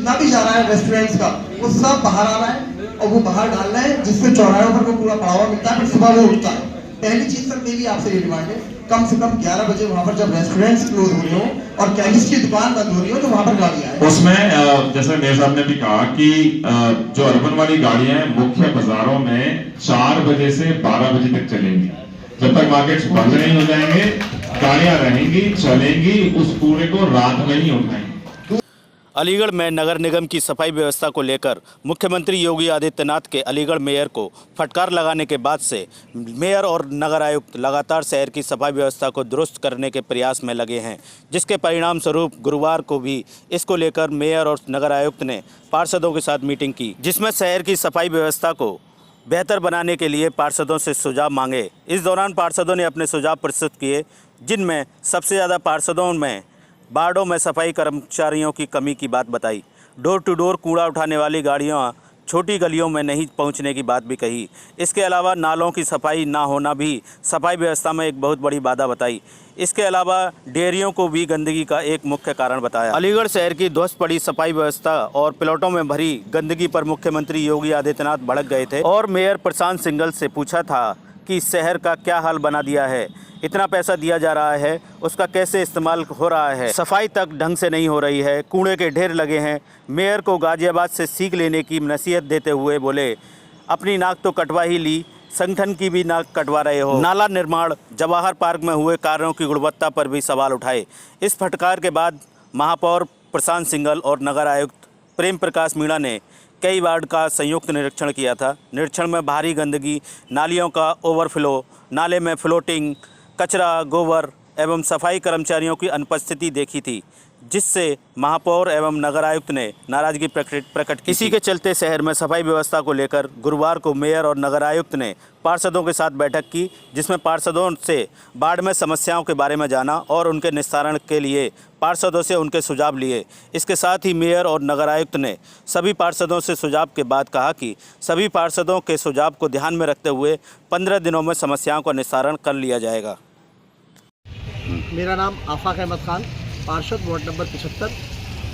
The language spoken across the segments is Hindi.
जितना भी जा रहा है रेस्टोरेंट्स का, वो सब बाहर आ रहा है और वो बाहर डाल रहे हैं, जिससे चौराहों पर वो पूरा पड़ा हुआ मिलता है। फिर सुबह वो उठता है। पहली चीज सर मेरी आपसे ये डिमांड है, कम से कम 11 बजे वहां पर जब रेस्टोरेंट्स क्लोज हो रही हो और कैंडिस की दुकान बंद हो रही हो तो वहां पर गाड़ियां आए। उसमें जैसे मेयर साहब ने भी कहा कि जो अर्बन वाली गाड़ियां हैं मुख्य बाजारों में 4 बजे से 12 बजे तक चलेंगी। जब तक मार्केट्स बंद नहीं हो जाएंगे गाड़ियां रहेंगी, चलेंगी, उस कूड़े को रात में ही उठाएंगे। अलीगढ़ में नगर निगम की सफाई व्यवस्था को लेकर मुख्यमंत्री योगी आदित्यनाथ के अलीगढ़ मेयर को फटकार लगाने के बाद से मेयर और नगर आयुक्त लगातार शहर की सफाई व्यवस्था को दुरुस्त करने के प्रयास में लगे हैं, जिसके परिणाम स्वरूप गुरुवार को भी इसको लेकर मेयर और नगर आयुक्त ने पार्षदों के साथ मीटिंग की, जिसमें शहर की सफाई व्यवस्था को बेहतर बनाने के लिए पार्षदों से सुझाव मांगे। इस दौरान पार्षदों ने अपने सुझाव प्रस्तुत किए, जिनमें सबसे ज़्यादा पार्षदों में वार्डों में सफाई कर्मचारियों की कमी की बात बताई। डोर टू डोर कूड़ा उठाने वाली गाड़ियां छोटी गलियों में नहीं पहुंचने की बात भी कही। इसके अलावा नालों की सफाई ना होना भी सफाई व्यवस्था में एक बहुत बड़ी बाधा बताई। इसके अलावा डेयरियों को भी गंदगी का एक मुख्य कारण बताया। अलीगढ़ शहर की ध्वस्त पड़ी सफाई व्यवस्था और प्लॉटों में भरी गंदगी पर मुख्यमंत्री योगी आदित्यनाथ भड़क गए थे और मेयर प्रशांत सिंघल से पूछा था कि शहर का क्या हाल बना दिया है, इतना पैसा दिया जा रहा है, उसका कैसे इस्तेमाल हो रहा है, सफाई तक ढंग से नहीं हो रही है, कूड़े के ढेर लगे हैं। मेयर को गाजियाबाद से सीख लेने की नसीहत देते हुए बोले, अपनी नाक तो कटवा ही ली, संगठन की भी नाक कटवा रहे हो। नाला निर्माण, जवाहर पार्क में हुए कार्यों की गुणवत्ता पर भी सवाल उठाए। इस फटकार के बाद महापौर प्रशांत सिंघल और नगर आयुक्त प्रेम प्रकाश मीणा ने कई वार्ड का संयुक्त निरीक्षण किया था। निरीक्षण में भारी गंदगी, नालियों का ओवरफ्लो, नाले में फ्लोटिंग कचरा, गोबर एवं सफाई कर्मचारियों की अनुपस्थिति देखी थी, जिससे महापौर एवं नगर आयुक्त ने नाराजगी प्रकट की। इसी के चलते शहर में सफाई व्यवस्था को लेकर गुरुवार को मेयर और नगर आयुक्त ने पार्षदों के साथ बैठक की, जिसमें पार्षदों से बाढ़ में समस्याओं के बारे में जाना और उनके निस्तारण के लिए पार्षदों से उनके सुझाव लिए। इसके साथ ही मेयर और नगर आयुक्त ने सभी पार्षदों से सुझाव के बाद कहा कि सभी पार्षदों के सुझाव को ध्यान में रखते हुए 15 दिनों में समस्याओं का निस्तारण कर लिया जाएगा। मेरा नाम आफाक अहमद खान, पार्षद वार्ड नंबर 75।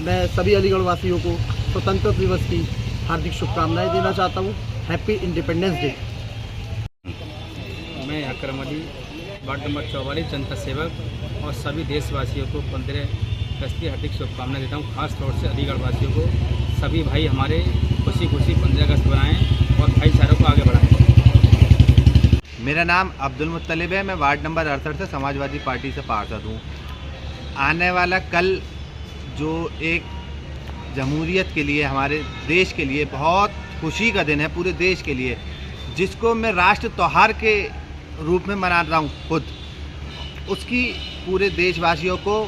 मैं सभी अलीगढ़ वासियों को स्वतंत्रता दिवस की हार्दिक शुभकामनाएं देना चाहता हूं। Happy independence day. मैं अकरम अली, वार्ड नंबर 44, जनता सेवक और सभी देशवासियों को 15 अगस्त की हार्दिक शुभकामनाएं देता हूं। खास तौर से अलीगढ़ वासियों को, सभी भाई हमारे खुशी खुशी 15 अगस्त बनाएँ और भाईचारे को आगे बढ़ाएँ। मेरा नाम अब्दुल मुत्तलिब है। मैं वार्ड नंबर 68 से समाजवादी पार्टी से पार्षद हूँ। आने वाला कल जो एक जमहूरियत के लिए, हमारे देश के लिए बहुत खुशी का दिन है, पूरे देश के लिए, जिसको मैं राष्ट्र त्योहार के रूप में मना रहा हूँ खुद, उसकी पूरे देशवासियों को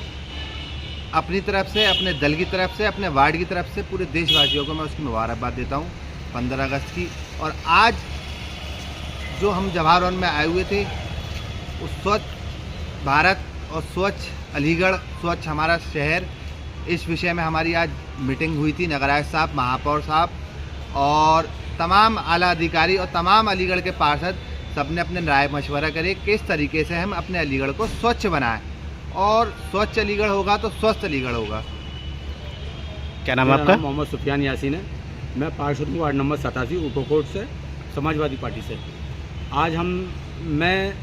अपनी तरफ से, अपने दल की तरफ से, अपने वार्ड की तरफ से पूरे देशवासियों को मैं उसकी मुबारकबाद देता हूँ 15 अगस्त की। और आज जो हम जवाहर में आए हुए थे, उस स्वच्छ भारत और स्वच्छ अलीगढ़, स्वच्छ हमारा शहर, इस विषय में हमारी आज मीटिंग हुई थी। नगर आयुक्त साहब, महापौर साहब और तमाम आला अधिकारी और तमाम अलीगढ़ के पार्षद सबने अपने राय मशवरा करे किस तरीके से हम अपने अलीगढ़ को स्वच्छ बनाएं, और स्वच्छ अलीगढ़ होगा तो स्वस्थ अलीगढ़ होगा। क्या नाम है आपका? मोहम्मद सुफियान यासीन है। मैं पार्षद हूँ वार्ड नंबर 87 उपकोट से, समाजवादी पार्टी से। आज मैं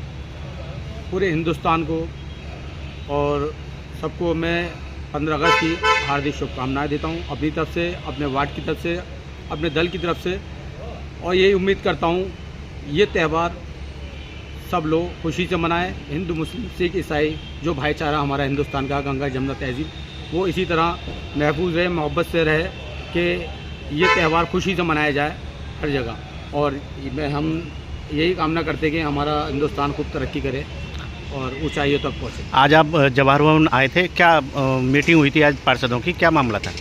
पूरे हिंदुस्तान को और सबको मैं 15 अगस्त की हार्दिक शुभकामनाएं देता हूं, अपनी तरफ से, अपने वार्ड की तरफ से, अपने दल की तरफ से। और यही उम्मीद करता हूं ये त्यौहार सब लोग खुशी से मनाएं। हिंदू, मुस्लिम, सिख, ईसाई, जो भाईचारा हमारा हिंदुस्तान का, गंगा जमुना तहजीब, वो इसी तरह महफूज रहे, मोहब्बत से रहे, कि ये त्यौहार खुशी से मनाया जाए हर जगह। और हम यही कामना करते कि हमारा हिंदुस्तान खूब तरक्की करे और ऊंचाइयों तक पहुँचे। आज आप जवाहर भवन आए थे, क्या मीटिंग हुई थी आज पार्षदों की, क्या मामला था?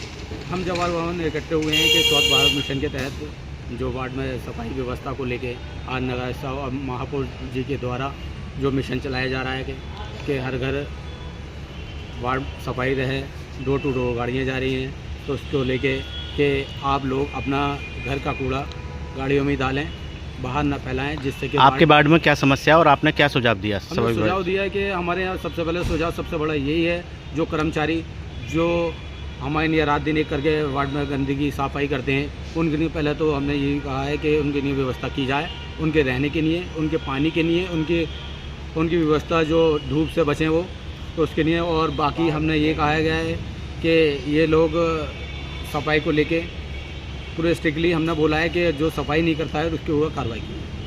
हम जवाहर भवन में इकट्ठे हुए हैं कि स्वच्छ भारत मिशन के तहत जो वार्ड में सफाई व्यवस्था को लेके आज नगर साहब और महापौर जी के द्वारा जो मिशन चलाया जा रहा है कि हर घर वार्ड सफाई रहे, डोर टू डोर गाड़ियाँ जा रही हैं, तो उसको लेके कि आप लोग अपना घर का कूड़ा गाड़ियों में डालें, बाहर न फैलाएं, जिससे कि आपके वार्ड में क्या समस्या और आपने क्या सुझाव दिया? हमने सुझाव दिया है कि हमारे यहाँ सबसे पहले सुझाव सबसे बड़ा यही है, जो कर्मचारी जो हमारे लिए रात दिन एक करके वार्ड में गंदगी सफाई करते हैं, उनके लिए पहले तो हमने यही कहा है कि उनके लिए व्यवस्था की जाए, उनके रहने के लिए, उनके पानी के लिए, उनकी व्यवस्था जो धूप से बचें वो, तो उसके लिए। और बाकी हमने ये कहा गया है कि ये लोग सफाई को लेके पूरे स्ट्रिक्टली हमने बोला है कि जो सफाई नहीं करता है उसके ऊपर कार्रवाई की।